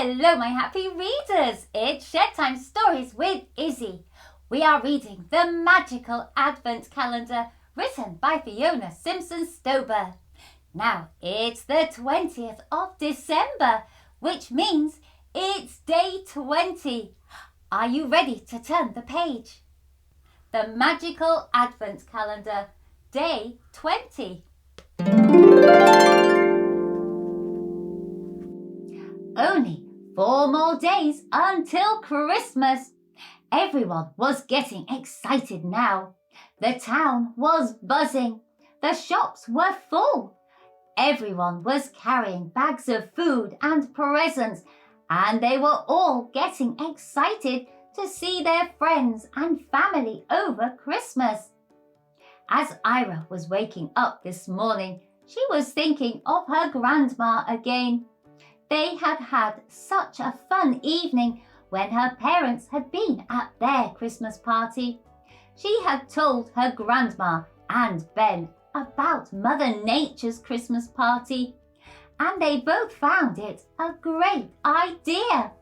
Hello, my happy readers! It's Shedtime Stories with Issy. We are reading the magical Advent calendar written by Fiona Simpson-Stober. Now, it's the 20th of December, which means it's day 20. Are you ready to turn the page? The magical Advent calendar, day 20. Only 4 more days until Christmas. Everyone was getting excited now. The town was buzzing. The shops were full. Everyone was carrying bags of food and presents, and they were all getting excited to see their friends and family over Christmas. As Ira was waking up this morning, she was thinking of her grandma again. They had had such a fun evening when her parents had been at their Christmas party. She had told her grandma and Ben about Mother Nature's Christmas party, and they both found it a great idea.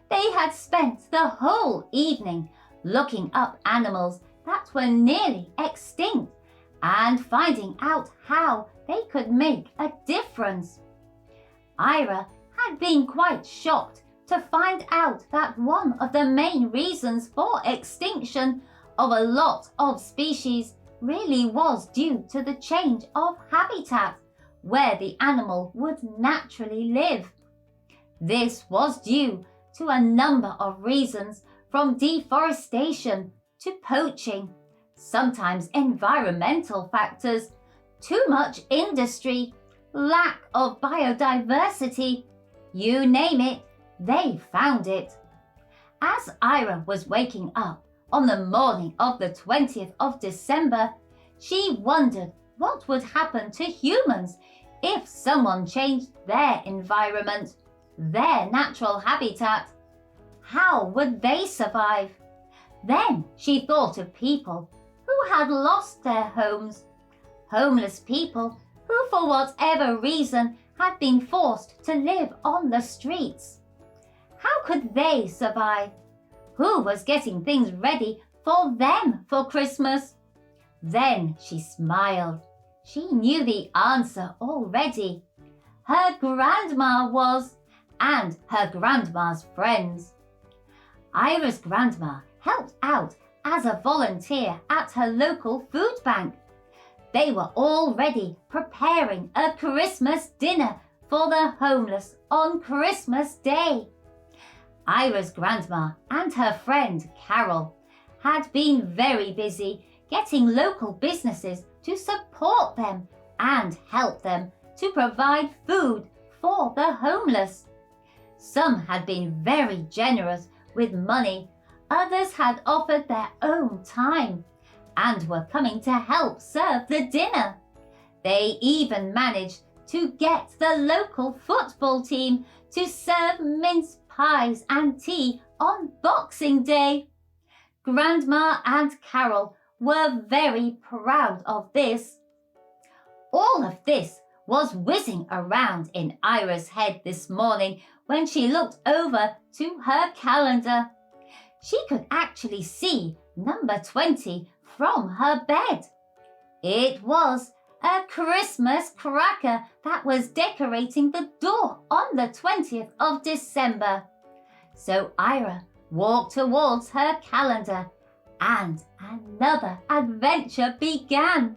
They had spent the whole evening looking up animals that were nearly extinct and finding out how they could make a difference. Ira had been quite shocked to find out that one of the main reasons for extinction of a lot of species really was due to the change of habitat where the animal would naturally live. This was due to a number of reasons, from deforestation to poaching, sometimes environmental factors, too much industry, lack of biodiversity. You name it, they found it. As Ira was waking up on the morning of the 20th of December, she wondered what would happen to humans if someone changed their environment, their natural habitat. How would they survive? Then she thought of people who had lost their homes, homeless people who for whatever reason had been forced to live on the streets. How could they survive? Who was getting things ready for them for Christmas? Then she smiled. She knew the answer already. Her grandma was, and her grandma's friends. Ira's grandma helped out as a volunteer at her local food bank. They were already preparing a Christmas dinner for the homeless on Christmas Day. Ira's grandma and her friend Carol had been very busy getting local businesses to support them and help them to provide food for the homeless. Some had been very generous with money, others had offered their own time and were coming to help serve the dinner. They even managed to get the local football team to serve mince pies and tea on Boxing Day. Grandma and Carol were very proud of this. All of this was whizzing around in Ira's head this morning when she looked over to her calendar. She could actually see number 20 from her bed. It was a Christmas cracker that was decorating the door on the 20th of December. So Ira walked towards her calendar and another adventure began.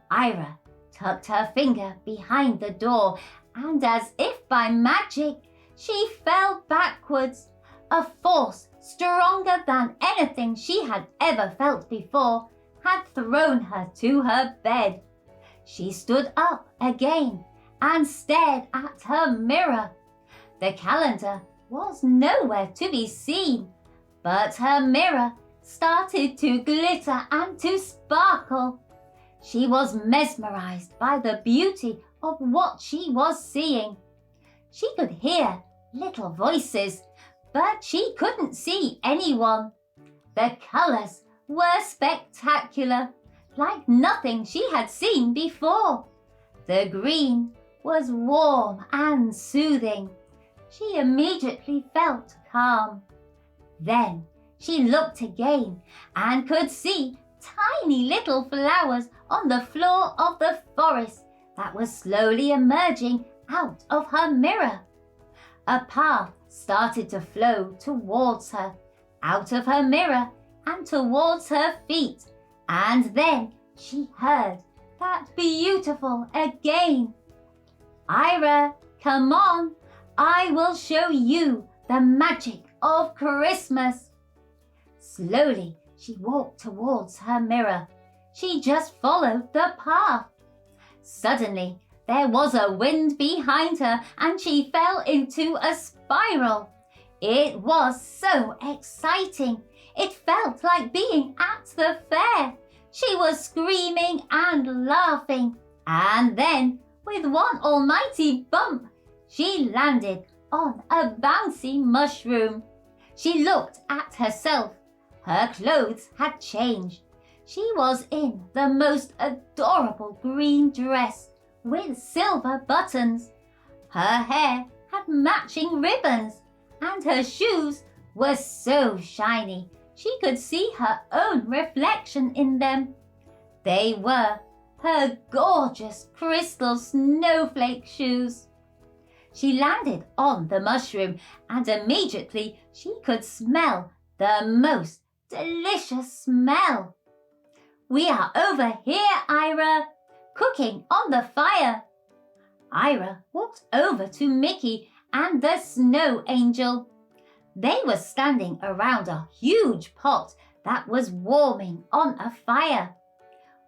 Ira tucked her finger behind the door, and as if by magic, she fell backwards. A force stronger than anything she had ever felt before had thrown her to her bed. She stood up again and stared at her mirror. The calendar was nowhere to be seen, but her mirror started to glitter and to sparkle. She was mesmerized by the beauty of what she was seeing. She could hear little voices, but she couldn't see anyone. The colors were spectacular, like nothing she had seen before. The green was warm and soothing. she immediately felt calm. Then she looked again and could see tiny little flowers on the floor of the forest that was slowly emerging out of her mirror. A path started to flow towards her, out of her mirror and towards her feet, and then she heard that beautiful again. Ayria, come on, I will show you the magic of Christmas. Slowly, she walked towards her mirror. She just followed the path. Suddenly, there was a wind behind her and she fell into a spiral. It was so exciting. It felt like being at the fair. She was screaming and laughing. And then, with one almighty bump, she landed on a bouncy mushroom. She looked at herself. Her clothes had changed. She was in the most adorable green dress with silver buttons. Her hair had matching ribbons, and her shoes were so shiny she could see her own reflection in them. They were her gorgeous crystal snowflake shoes. She landed on the mushroom and immediately she could smell the most delicious smell. We are over here, Ayria, cooking on the fire. Ayria walked over to Micky and the snow angel. They were standing around a huge pot that was warming on a fire.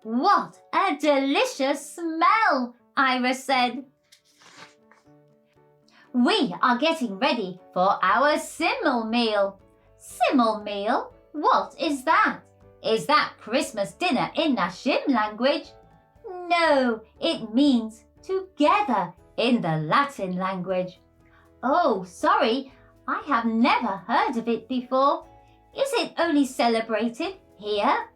What a delicious smell, Ayria said. We are getting ready for our Simmel meal. Simmel meal? What is that? Is that Christmas dinner in Nashim language? No, it means together in the Latin language. Oh, sorry, I have never heard of it before. Is it only celebrated here?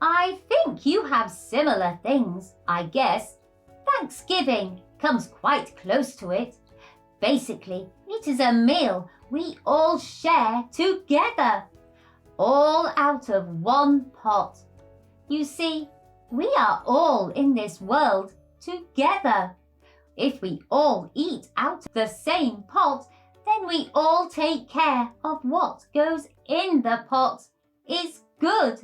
I think you have similar things, I guess. Thanksgiving comes quite close to it. Basically, it is a meal we all share together, all out of one pot. You see, we are all in this world together. If we all eat out of the same pot, then we all take care of what goes in the pot is good.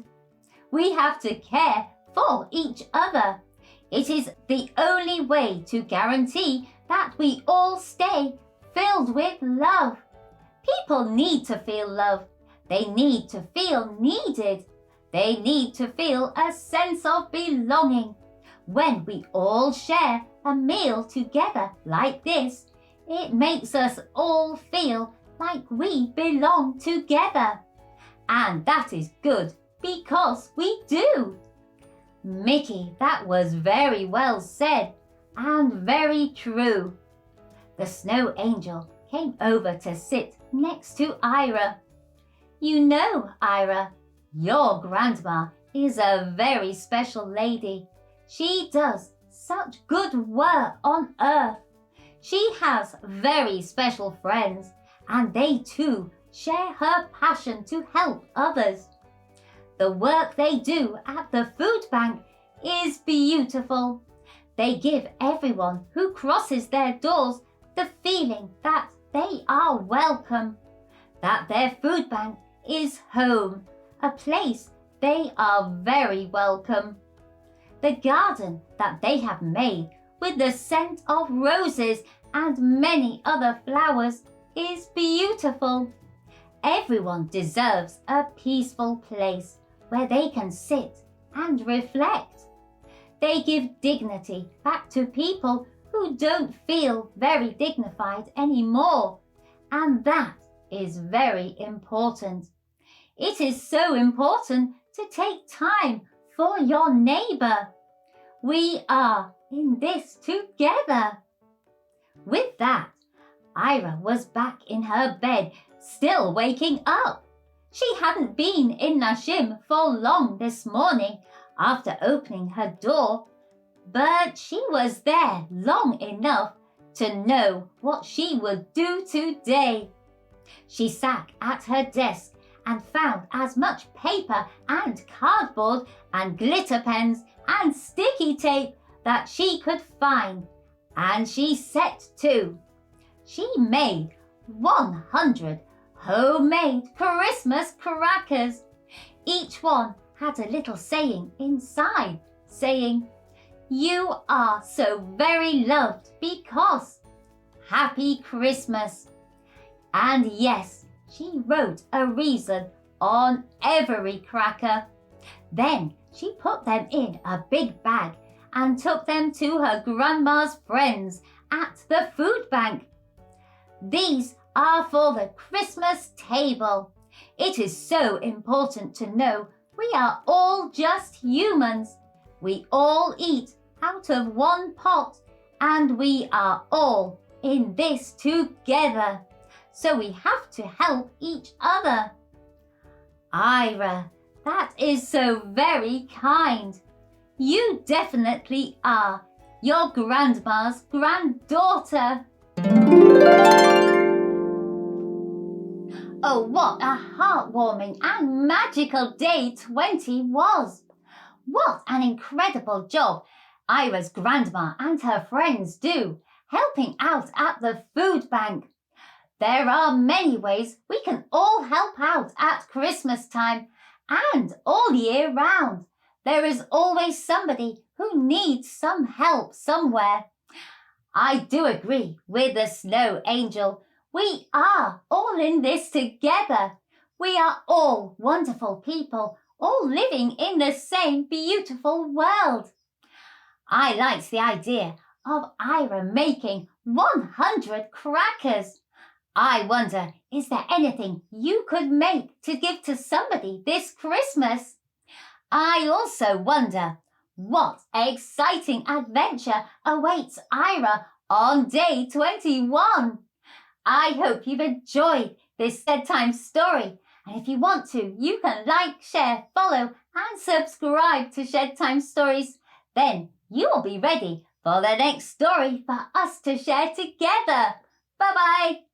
We have to care for each other. It is the only way to guarantee that we all stay filled with love. People need to feel love. They need to feel needed. They need to feel a sense of belonging. When we all share a meal together like this, it makes us all feel like we belong together. And that is good because we do. Micky, that was very well said and very true. The snow angel came over to sit next to Ayria. You know, Ayria, your grandma is a very special lady. She does such good work on earth. She has very special friends, and they too share her passion to help others. The work they do at the food bank is beautiful. They give everyone who crosses their doors the feeling that they are welcome, that their food bank is home, a place they are very welcome. The garden that they have made with the scent of roses and many other flowers is beautiful. Everyone deserves a peaceful place where they can sit and reflect. They give dignity back to people who don't feel very dignified anymore, and that is very important. It is so important to take time for your neighbour. We are in this together. With that, Ayria was back in her bed, still waking up. She hadn't been in Nashim for long this morning after opening her door, but she was there long enough to know what she would do today. She sat at her desk and found as much paper and cardboard and glitter pens and sticky tape that she could find, and she set to. She made 100 homemade Christmas crackers. Each one had a little saying inside, saying, "You are so very loved because Happy Christmas." And yes, she wrote a reason on every cracker. Then she put them in a big bag and took them to her grandma's friends at the food bank. "These are for the Christmas table. It is so important to know we are all just humans. We all eat out of one pot and we are all in this together. So we have to help each other." Ira, that is so very kind. You definitely are your grandma's granddaughter. Oh, what a heartwarming and magical day 20 was. What an incredible job Ira's grandma and her friends do, helping out at the food bank. There are many ways we can all help out at Christmas time and all year round. There is always somebody who needs some help somewhere. I do agree with the snow angel. We are all in this together. We are all wonderful people, all living in the same beautiful world. I liked the idea of Ira making 100 crackers. I wonder, is there anything you could make to give to somebody this Christmas? I also wonder, what exciting adventure awaits Ira on day 21? I hope you've enjoyed this bedtime story. And if you want to, you can like, share, follow and subscribe to Shed Time Stories. Then you will be ready for the next story for us to share together. Bye-bye.